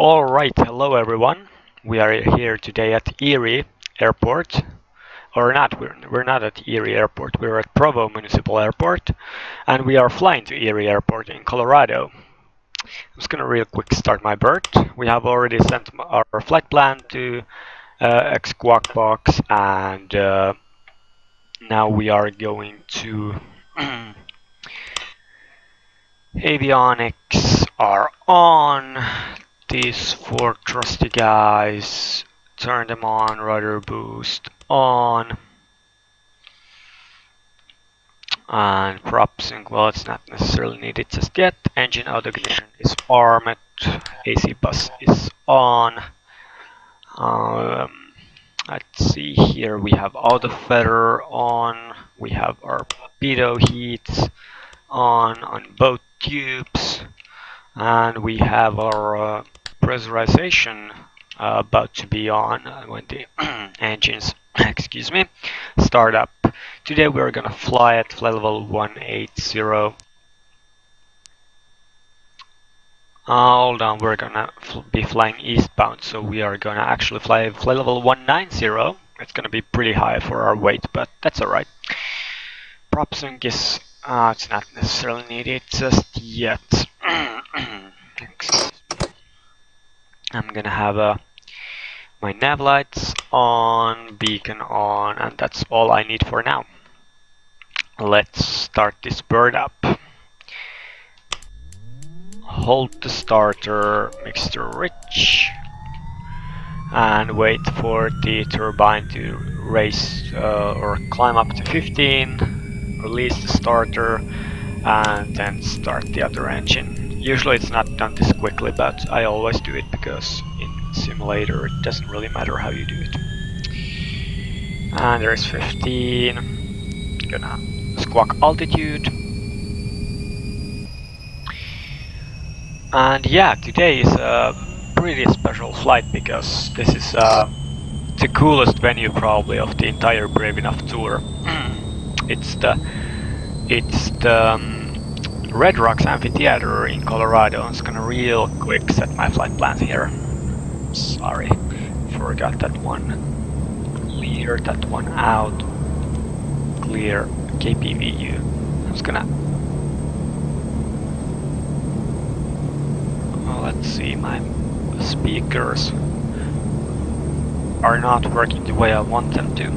Alright, hello everyone. We are here today at Erie Airport. Or not, we're not at Erie Airport, we're at Provo Municipal Airport. And we are flying to Erie Airport in Colorado. I'm just gonna real quick start my bird. We have already sent our flight plan to Squawk Box, and now we are going to avionics are on. These four trusty guys, turn them on, rudder boost on, and prop sync, well, it's not necessarily needed just yet. Engine auto ignition is armed, AC bus is on. Let's see here, we have auto feather on, we have our pitot heats on both tubes, and we have our pressurization about to be on when the engines excuse me, start up. Today we're gonna fly at flight level 180. Hold on, we're gonna be flying eastbound, so we are gonna actually fly flight level 190. It's gonna be pretty high for our weight, but that's alright. Prop sync is it's not necessarily needed just yet. I'm gonna have my nav lights on, beacon on, and that's all I need for now. Let's start this bird up. Hold the starter, mixture rich, and wait for the turbine to raise or climb up to 15. Release the starter, and then start the other engine. Usually it's not done this quickly, but I always do it because in simulator it doesn't really matter how you do it. And there's 15. Gonna squawk altitude. And yeah, today is a pretty special flight because this is the coolest venue probably of the entire Brave Enough tour. It's the Red Rocks Amphitheater in Colorado. I'm just gonna real quick set my flight plans here. Sorry, forgot that one. Clear that one out. Clear KPVU. I'm just gonna... well, let's see, my speakers are not working the way I want them to.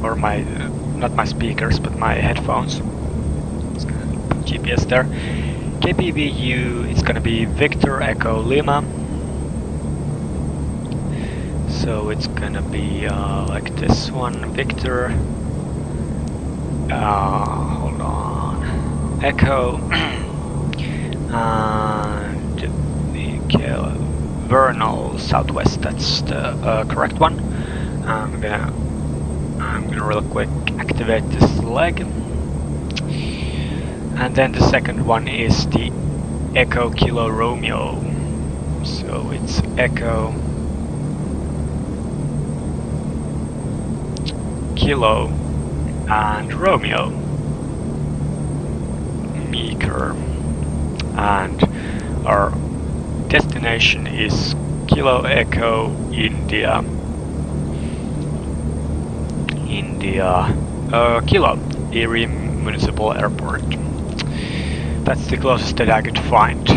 Or my, not my speakers, but my headphones. It's gonna put GPS there. KPVU, it's gonna be Victor Echo Lima. So it's gonna be like this one, Victor. Hold on. Echo. And the Vernal Southwest, that's the correct one. I'm gonna real quick activate this leg, and then the second one is the Echo Kilo Romeo. So it's Echo Kilo and Romeo Meeker, and our destination is Kilo Echo India Kilo, Erie Municipal Airport. That's the closest that I could find.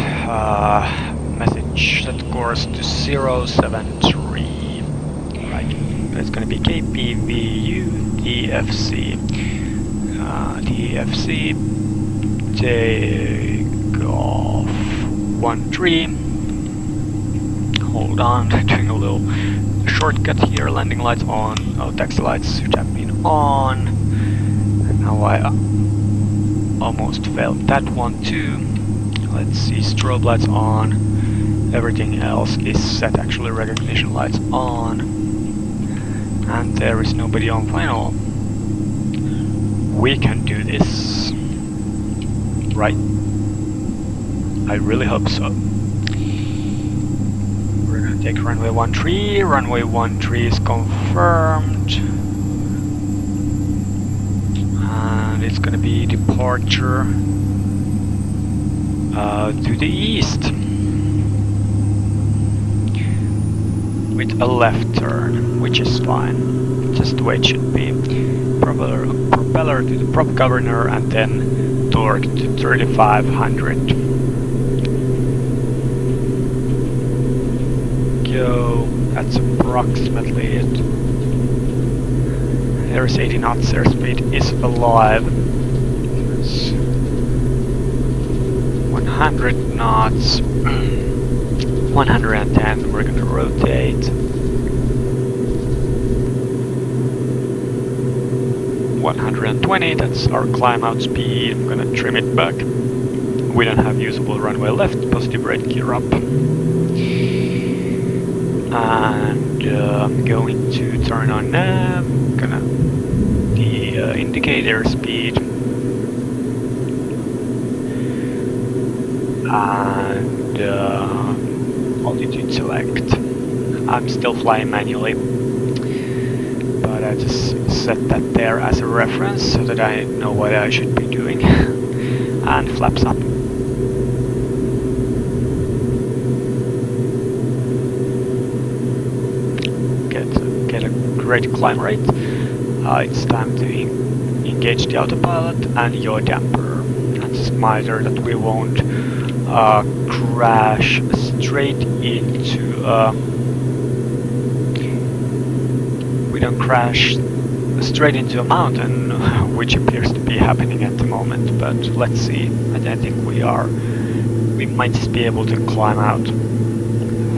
Message set course to 073. Right, it's gonna be KPVU DFC. DFC, take off 13. Hold on, doing a little shortcut here. Landing lights on. Oh, taxi lights should have been on. Now I almost failed that one too. Let's see, strobe lights on. Everything else is set. Actually, recognition lights on. And there is nobody on final. We can do this. Right? I really hope so. We're gonna take runway 13. Runway 13 is confirmed. And it's gonna be departure to the east with a left turn, which is fine, just the way it should be. Propeller to the prop governor and then torque to 3500. Go, that's approximately it. There's 80 knots, airspeed is alive. There's 100 knots, 110, we're gonna rotate. 120, that's our climb out speed. I'm gonna trim it back. We don't have usable runway left, positive rate gear up. And I'm going to turn on nav, the indicator speed. And altitude select. I'm still flying manually, but I just set that there as a reference so that I know what I should be doing. And flaps up. Get a great climb rate. It's time to engage the autopilot and yaw damper. And smiler that we won't crash straight into we don't crash straight into a mountain, which appears to be happening at the moment, but let's see. I think we might just be able to climb out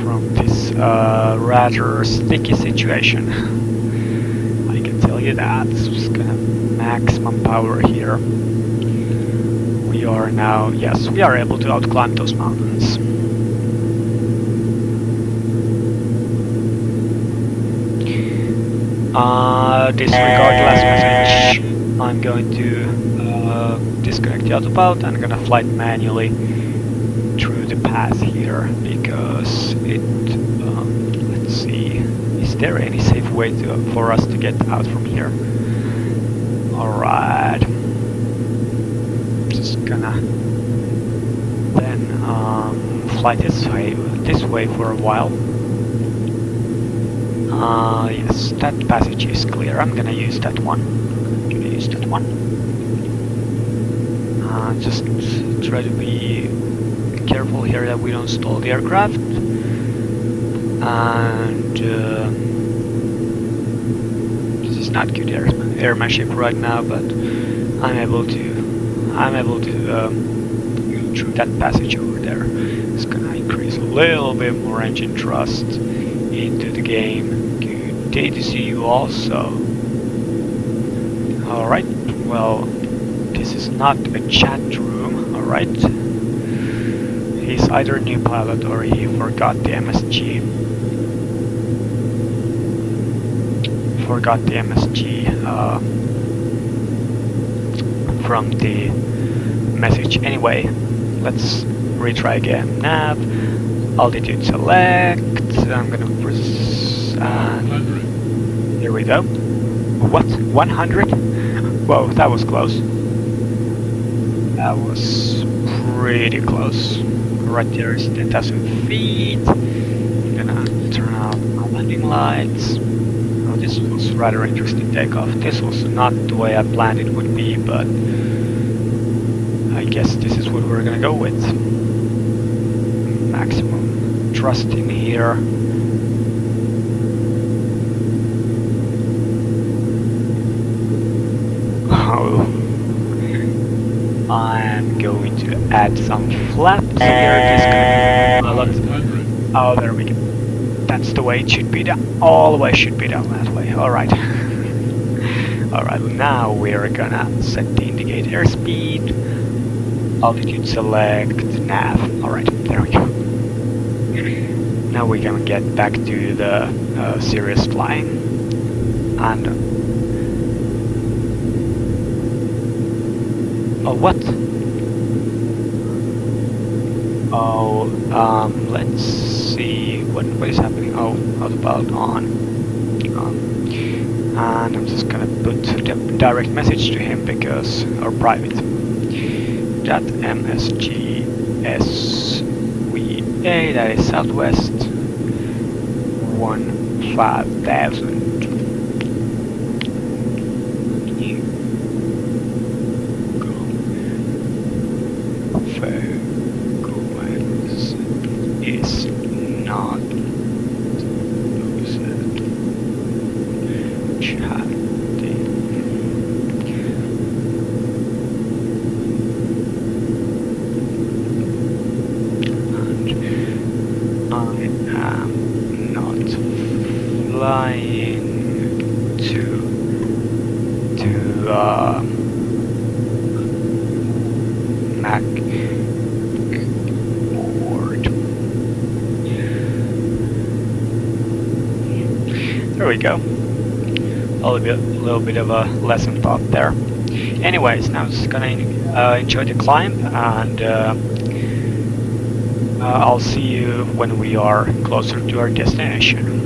from this rather sticky situation. I can tell you that. Just gonna maximum power here. We are now, yes, we are able to outclimb those mountains. Disregard last message. I'm going to disconnect the autopilot and I'm gonna fly it manually through the path here because it, let's see, is there any safe way for us to get out from here? Alright. Just gonna then fly this way for a while. Yes, that passage is clear. I'm gonna use that one. Just try to be careful here that we don't stall the aircraft. And this is not good airmanship right now, but I'm able to go through that passage over there. It's gonna increase a little bit more engine thrust into the game. Good day to see you also. Alright, well, this is not a chat room, alright. He's either a new pilot or he forgot the MSG. From the message. Anyway, let's retry again. Nav, altitude select. I'm gonna press. Here we go. What? 100? Whoa, that was close. That was pretty close. Right there is 10,000 feet. I'm gonna turn on my landing lights. Oh, this was rather interesting takeoff. This was not the way I planned it would be, but I guess this is what we're gonna go with. Maximum thrust in here. Oh, I'm going to add some flaps here. Oh, there we go. That's the way it should be done. All the way should be done that way. Alright. Alright, now we're gonna set the indicator airspeed. Altitude select, nav. Alright, there we go. Now we're gonna get back to the serious flying. And oh, what? Oh, let's see what is happening. Oh, autopilot on. And I'm just gonna put the direct message to him because, or private. That MSG SVA, that is southwest 15,000. Frequency is not chatting. And I am not flying to Mac board. There we go. A little bit of a lesson thought there. Anyways, now I'm just gonna enjoy the climb, and I'll see you when we are closer to our destination.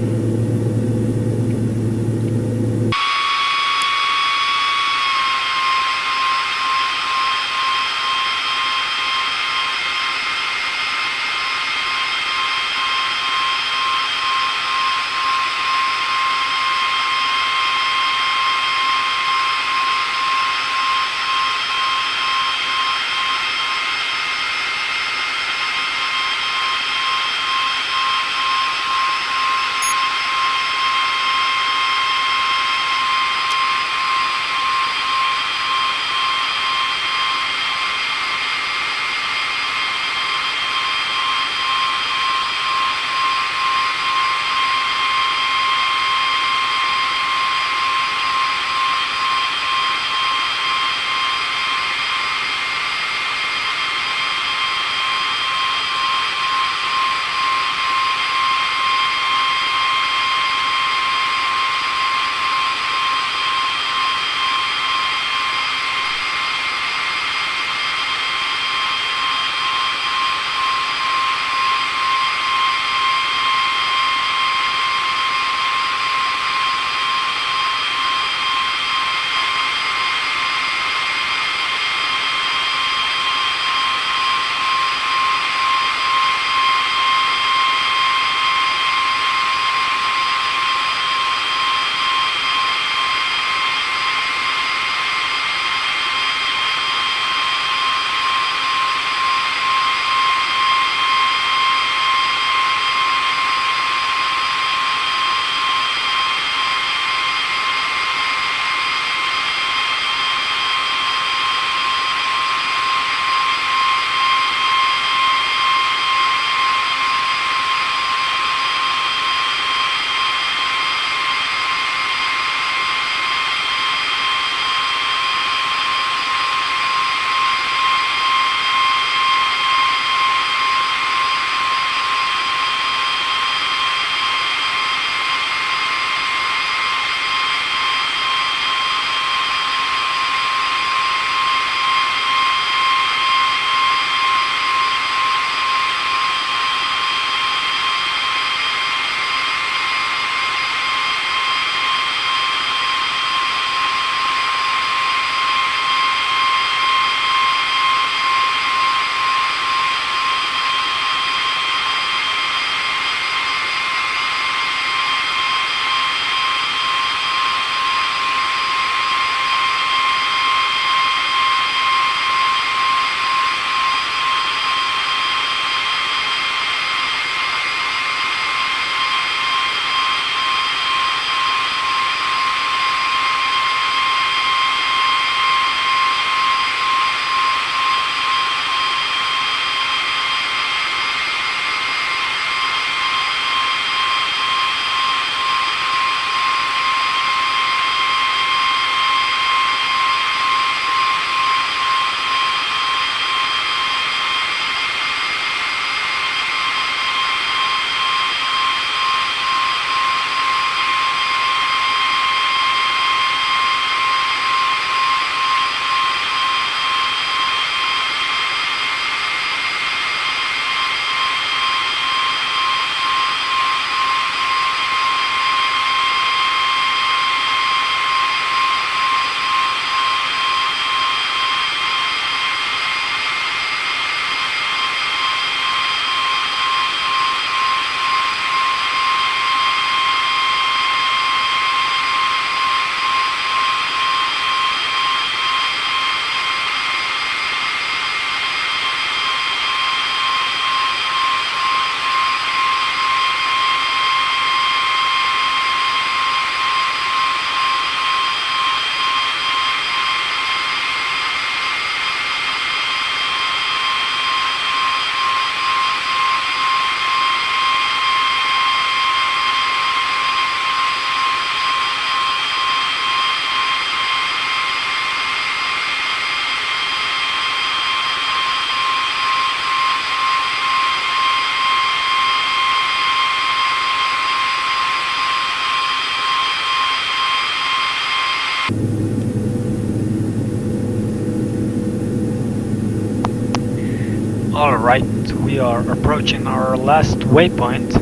Alright, we are approaching our last waypoint,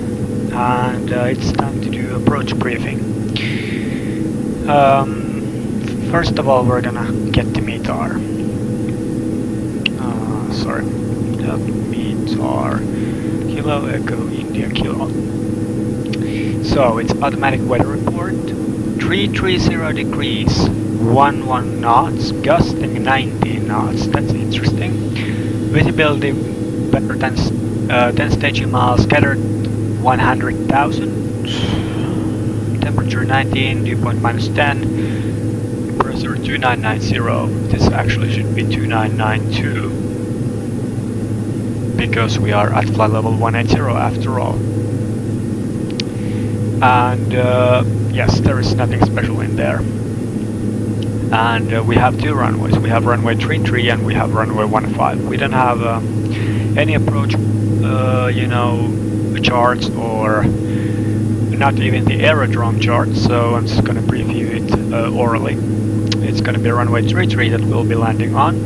and it's time to do approach briefing. First of all, we're gonna get the METAR. The METAR, Kilo Echo India Kilo. So it's automatic weather report, 330 degrees, 11 knots, gusting 19 knots, that's interesting. Visibility better than 10 staging miles, scattered 100,000, temperature 19, dew point -10, pressure 2990, this actually should be 2992, because we are at flight level 180 after all. And yes, there is nothing special in there. And we have two runways. We have runway 33 and we have runway 15. We don't have any approach, charts, or not even the aerodrome chart, so I'm just gonna preview it orally. It's gonna be runway 33 that we'll be landing on.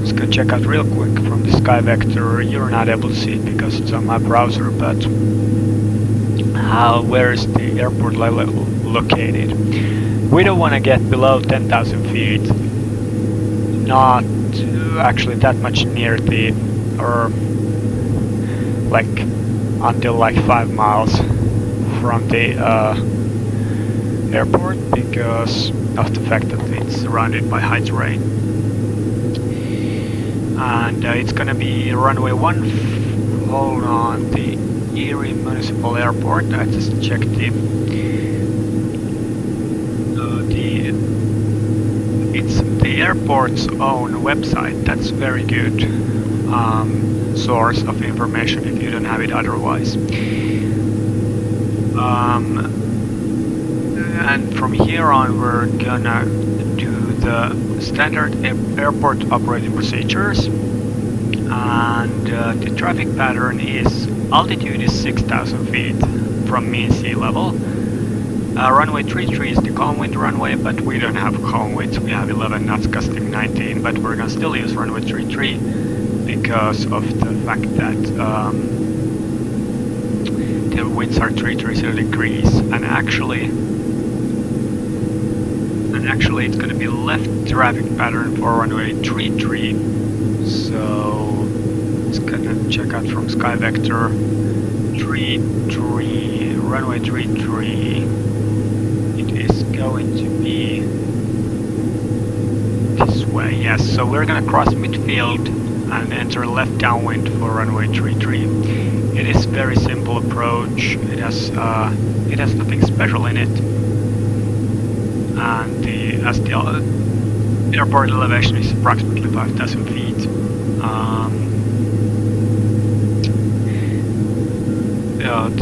Just gonna check out real quick from the sky vector. You're not able to see it because it's on my browser, but where is the airport located? We don't want to get below 10,000 feet, not actually that much near the, or like until like 5 miles from the airport, because of the fact that it's surrounded by high terrain. And it's gonna be runway 1, hold on, the Erie Municipal Airport. I just checked it's the airport's own website. That's very good source of information if you don't have it otherwise. And from here on we're gonna do the standard airport operating procedures, and the traffic pattern is altitude is 6,000 feet from mean sea level. Runway 33 is the calm wind runway, but we don't have calm winds. We have 11 knots gusting 19, but we're gonna still use runway 33 because of the fact that the winds are 330 degrees, and actually it's gonna be left traffic pattern for runway 33. So it's gonna check out from sky vector 33, runway 33. Going to be this way, yes. So we're gonna cross midfield and enter left downwind for runway 33. It is very simple approach. It has nothing special in it, and as the airport elevation is approximately 5,000 feet.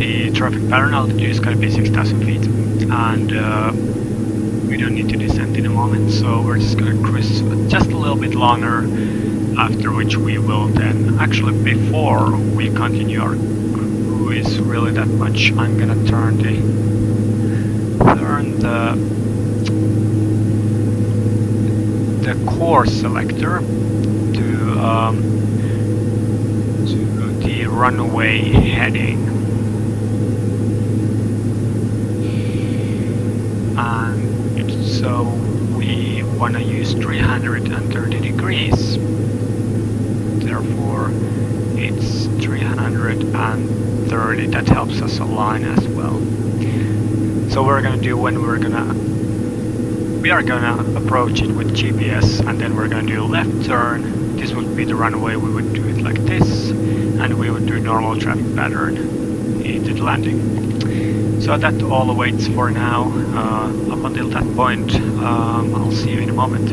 The traffic pattern altitude is going to be 6,000 feet, and we don't need to descend in a moment, so we're just going to cruise just a little bit longer, after which we will then, actually before we continue our cruise really that much, I'm going to turn the course selector to the runway heading. And so we want to use 330 degrees, therefore it's 330, that helps us align as well. So we're gonna do we are gonna approach it with GPS, and then we're gonna do a left turn. This would be the runway. We would do it like this, and we would do normal traffic pattern into the landing. So that all awaits for now. Up until that point, I'll see you in a moment.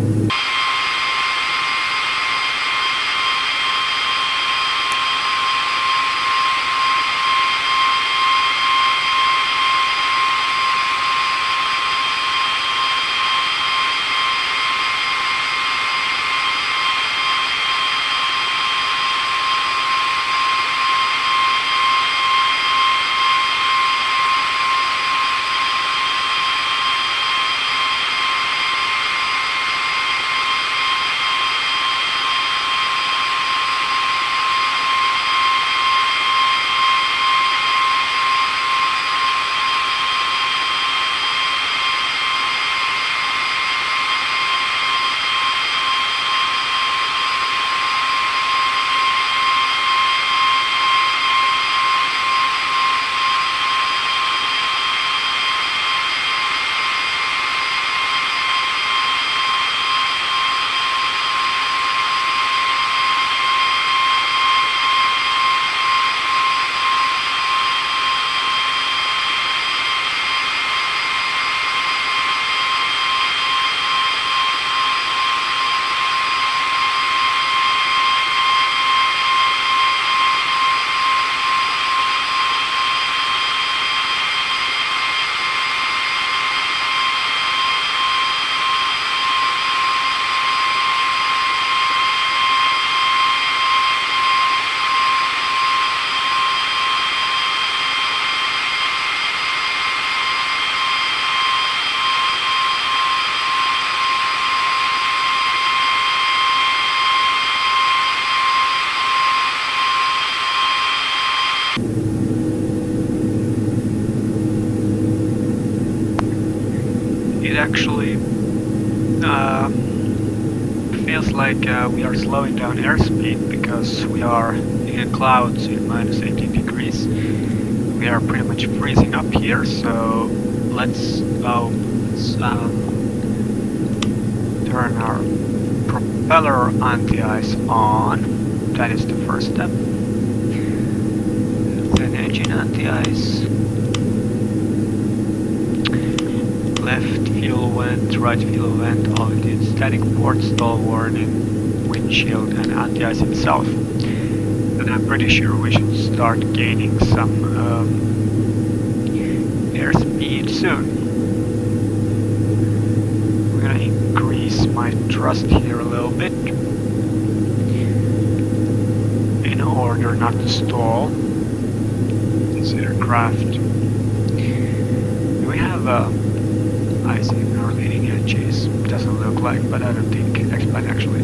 It actually feels like we are slowing down airspeed because we are in clouds in minus 18 degrees. We are pretty much freezing up here, so let's turn our propeller anti-ice on. That is the first step. Then engine anti-ice. Left fuel vent, right fuel vent, altitude, static port, stall warning, windshield, and anti-ice itself. And I'm pretty sure we should start gaining some airspeed soon. We're gonna increase my thrust here a little bit in order not to stall this aircraft. We have ice in our leading edges. Doesn't look like, but I don't think X-Plane actually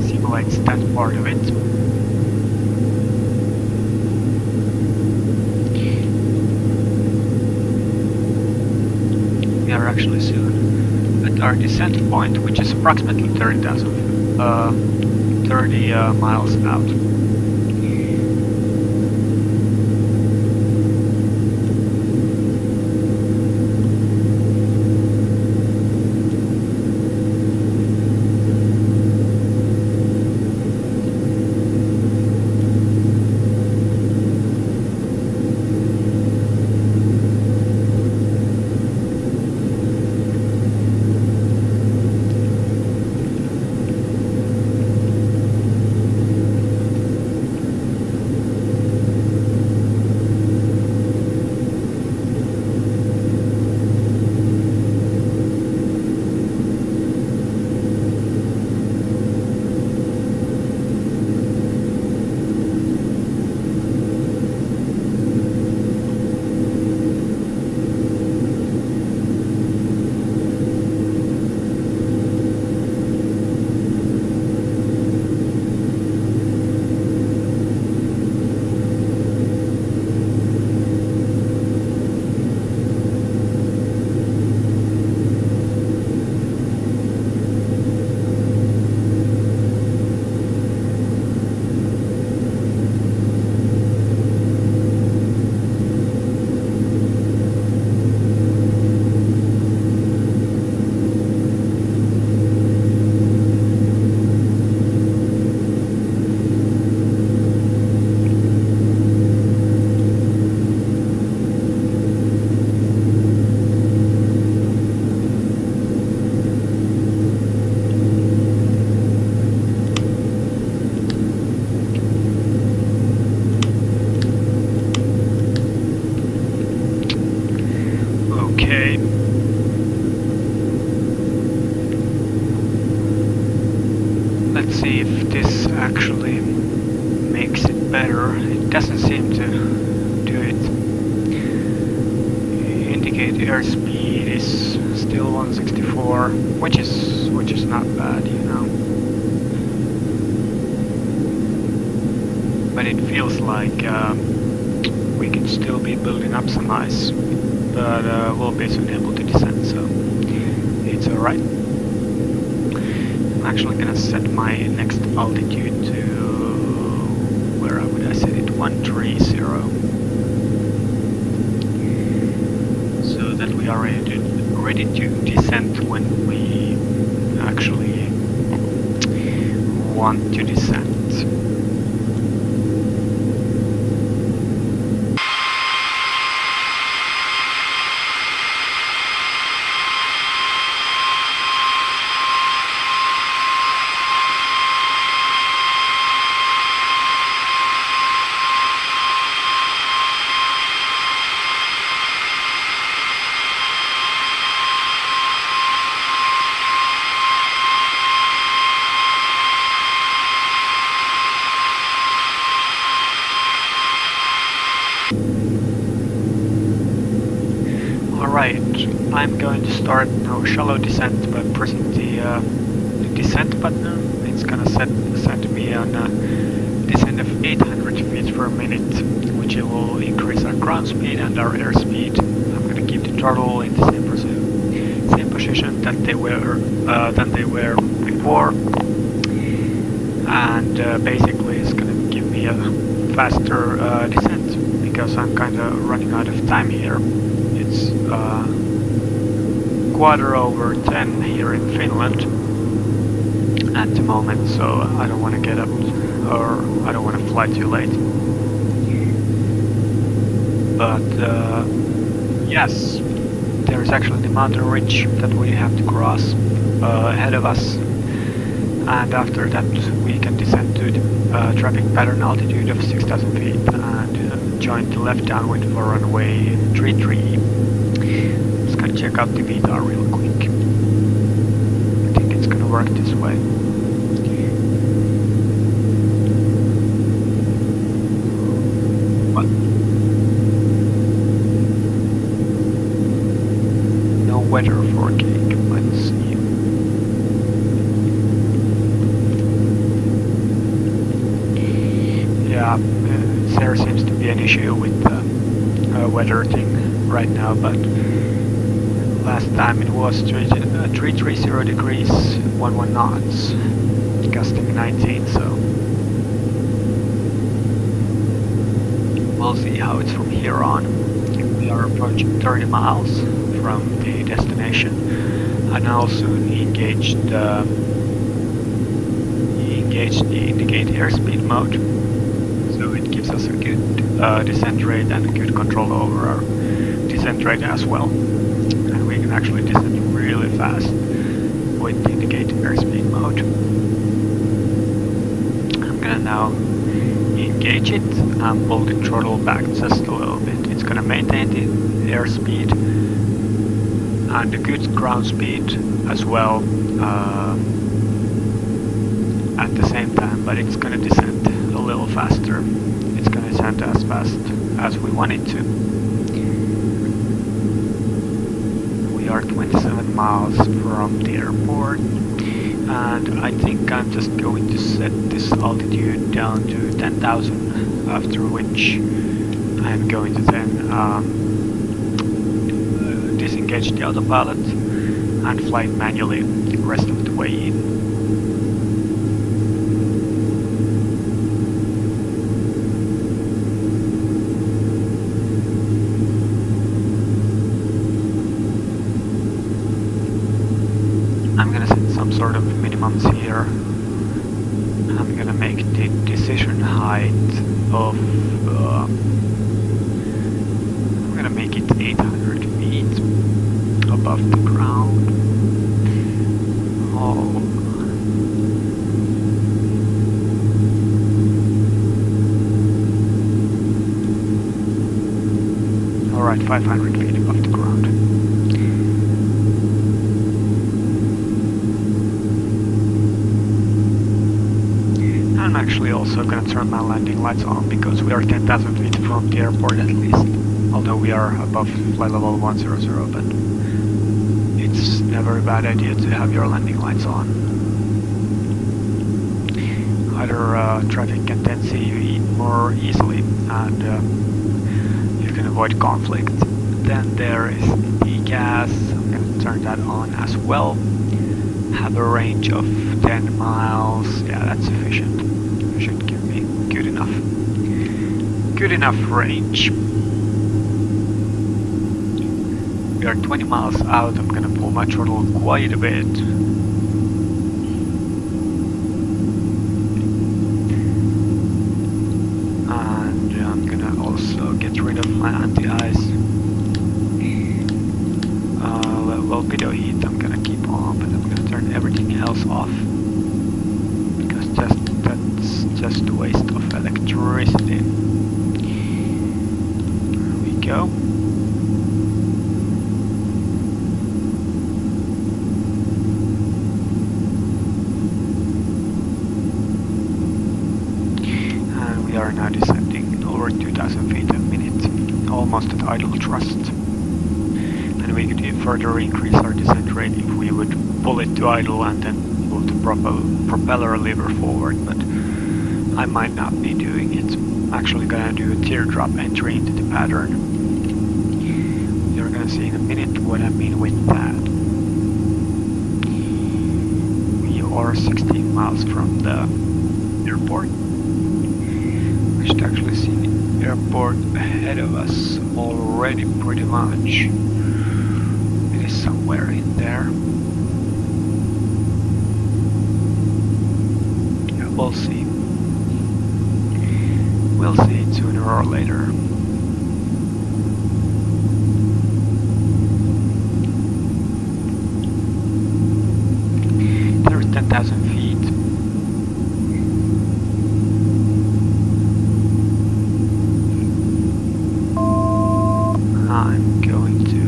simulates that part of it. We are actually soon at our descent point, which is approximately 30 miles out. Let's see if this actually makes it better. It doesn't seem to do it. Indicate airspeed is still 164, which is not bad, you know. But it feels like we can still be building up some ice, but we'll be soon able to descend, so it's alright. I'm actually gonna set my next altitude to, where would I set it, 130, so that we are ready to descend when we actually want to descend. Alright, I'm going to start now shallow descent by pressing the descent button. It's gonna set me on a descent of 800 feet per minute, which will increase our ground speed and our airspeed. I'm going to keep the throttle in the same position that they were before, and basically it's going to give me a faster descent, because I'm kind of running out of time here. It's quarter over 10 here in Finland at the moment, so I don't want to get up, or I don't want to fly too late. But yes, there is actually the mountain ridge that we have to cross ahead of us, and after that we can descend to the traffic pattern altitude of 6,000 feet and join the left downwind for runway 33. Just gonna check out the VTOL real quick. I think it's gonna work this way. What? No weather for KEIK. Let's see. Yeah, there seems to be an issue with the weather thing right now, but last time it was 330 degrees, 11 knots, gusting 19, so we'll see how it's from here on. We are approaching 30 miles from the destination, and I'll soon engage the indicate airspeed mode, so it gives us a good descent rate and a good control over our descent rate as well. And we can actually descend really fast with the indicate airspeed mode. I'm gonna now engage it and pull the throttle back just a little bit. It's gonna maintain the airspeed and a good ground speed as well at the same time, but it's gonna descend a little faster. It's gonna descend as fast as we want it to. We are 27 miles from the airport, and I think I'm just going to set this altitude down to 10,000, after which I'm going to then disengage the autopilot and fly it manually the rest of the way in. I'm gonna set some sort of minimums here. I'm gonna make the decision height of I'm gonna make it 800 feet above the ground. Oh. Alright, 500 feet above the ground. I'm actually also going to turn my landing lights on, because we are 10,000 feet from the airport at least, although we are above flight level 100, but it's never a bad idea to have your landing lights on. Either traffic can then see you more easily and you can avoid conflict. Then there is the gas. I'm going to turn that on as well. Have a range of 10 miles. Yeah, that's sufficient. Should give me good enough range. We are 20 miles out. I'm gonna pull my throttle quite a bit. And I'm gonna also get rid of my anti-ice. Well, video heat I'm gonna keep on, but I'm gonna turn everything else off, because that's just a waste of electricity. There we go. And we are now descending over 2,000 feet a minute, almost at idle thrust. And we could further increase our descent rate if we would pull it to idle and then pull the propeller lever forward, but I might not be doing it. I'm actually gonna do a teardrop entry into the pattern. You're gonna see in a minute what I mean with that. We are 16 miles from the airport. We should actually see the airport ahead of us already pretty much. It is somewhere in there. Yeah, we'll see. We'll see it sooner or later. There is 10,000 feet. I'm going to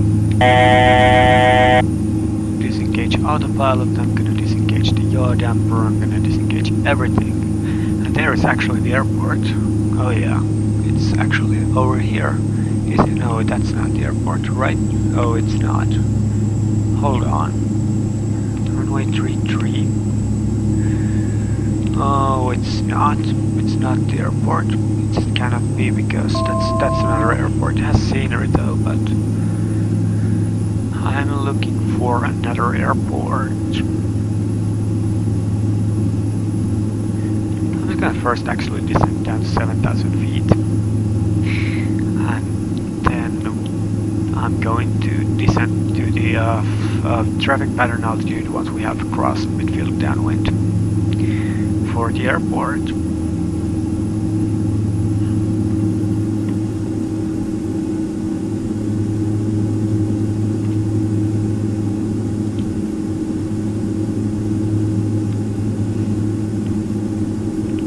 disengage autopilot, I'm going to disengage the yaw damper, I'm going to disengage everything. And there is actually the airport. Oh yeah, it's actually over here. Is it? No, that's not the airport, right? Oh, it's not. Hold on. Runway 33. Oh, it's not. It's not the airport. It cannot be because that's another airport. It has scenery though, but I'm looking for another airport. I'm gonna first actually descend down to 7,000 feet, and then I'm going to descend to the traffic pattern altitude once we have crossed midfield downwind for the airport.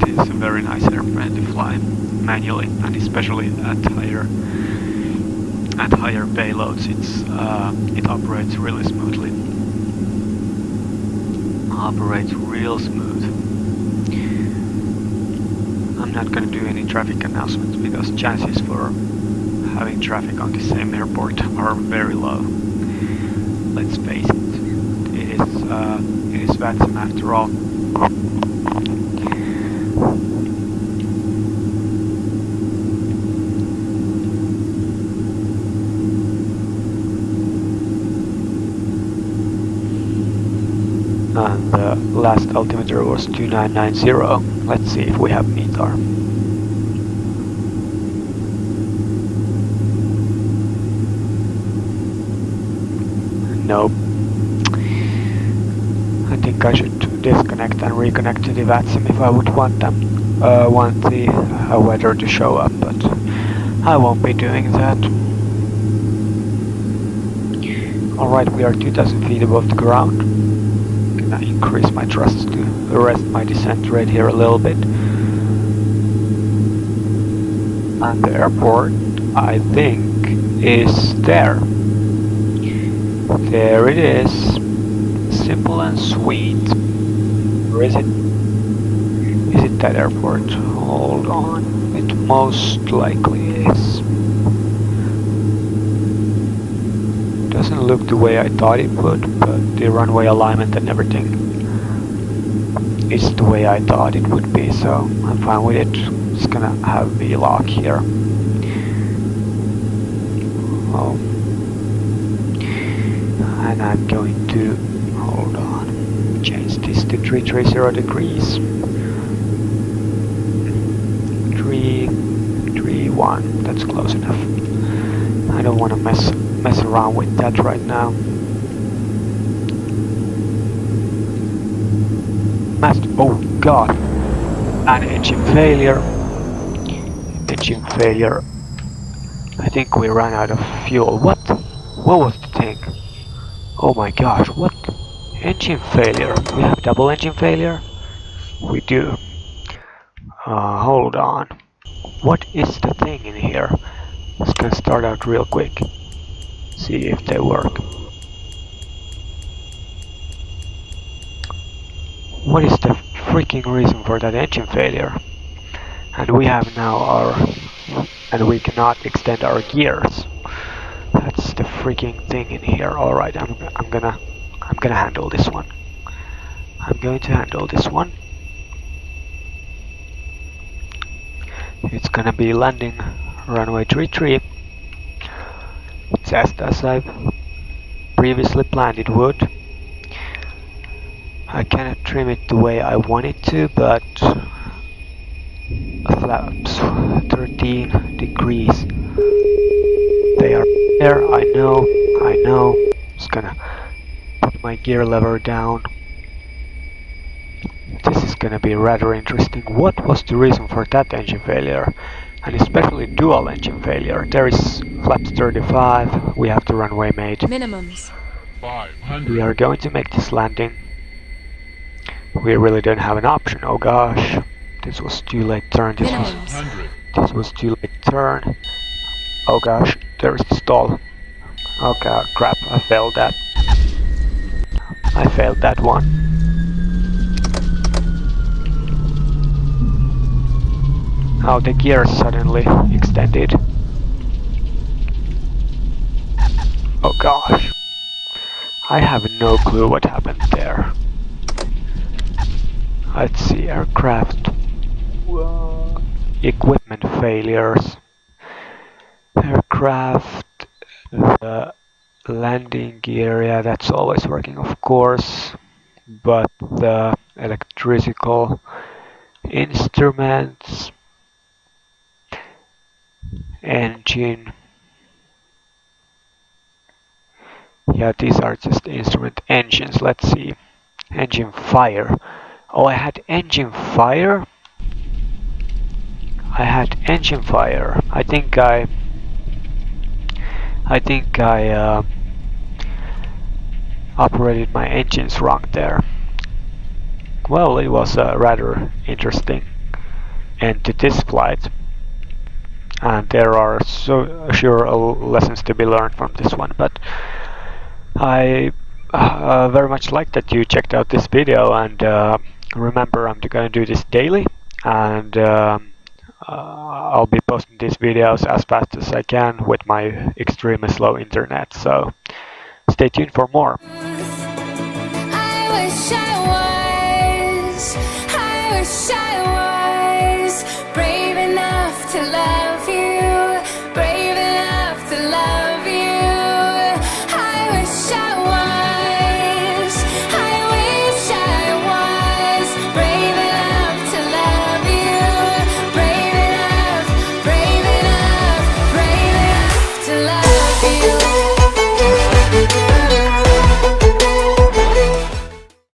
It's a very nice airplane to fly manually, and especially at higher payloads. It operates really smoothly. Operates real smooth. I'm not gonna do any traffic announcements because chances for having traffic on the same airport are very low. Let's face it. It is Vatsum after all. And the last altimeter was 2990. Let's see if we have METAR. Nope. I think I should disconnect and reconnect to the VATSIM if I would want the weather to show up, but I won't be doing that. Alright, we are 2,000 feet above the ground. I increase my thrust to arrest my descent rate here a little bit. And the airport, I think, is there. There it is. Simple and sweet. Or is it? Is it that airport? Hold on. It most likely is. Doesn't look the way I thought it would, but the runway alignment and everything is the way I thought it would be, so I'm fine with it. It's gonna have VLOC here. Oh. And I'm going to, hold on, change this to 330 degrees. 331, that's close enough. I don't want to mess around with that right now. Oh god, an engine failure. Engine failure. I think we ran out of fuel. What was the thing? Oh my gosh, what? Engine failure. We have double engine failure? We do. Hold on. What is the thing in here? Let's gonna start out real quick. See if they work. What is the freaking reason for that engine failure? And we have now and we cannot extend our gears. That's the freaking thing in here. All right, I'm gonna handle this one. I'm going to handle this one. It's gonna be landing runway 33, just as I've previously planned it would. I cannot trim it the way I want it to, but flaps 13 degrees. They are there, I know. Just gonna put my gear lever down. This is gonna be rather interesting. What was the reason for that engine failure? And especially dual engine failure. There is flaps 35, we have the runway made. Minimums. 500. We are going to make this landing. We really don't have an option. Oh gosh, this was too late turn. This was too late turn. Oh gosh, there is the stall. Oh god, crap, I failed that. I failed that one. Oh, the gear suddenly extended. Oh gosh. I have no clue what happened there. Let's see, aircraft. Whoa. Equipment failures. Aircraft. The landing gear, yeah, that's always working, of course. But the electrical instruments. Engine. Yeah, these are just instrument engines. Let's see. Engine fire. Oh, I had engine fire? I had engine fire. I think I operated my engines wrong there. Well, it was rather interesting end to this flight. And there are so sure lessons to be learned from this one, but I very much like that you checked out this video, and remember, I'm gonna do this daily, and I'll be posting these videos as fast as I can with my extremely slow internet, so stay tuned for more. I wish I was.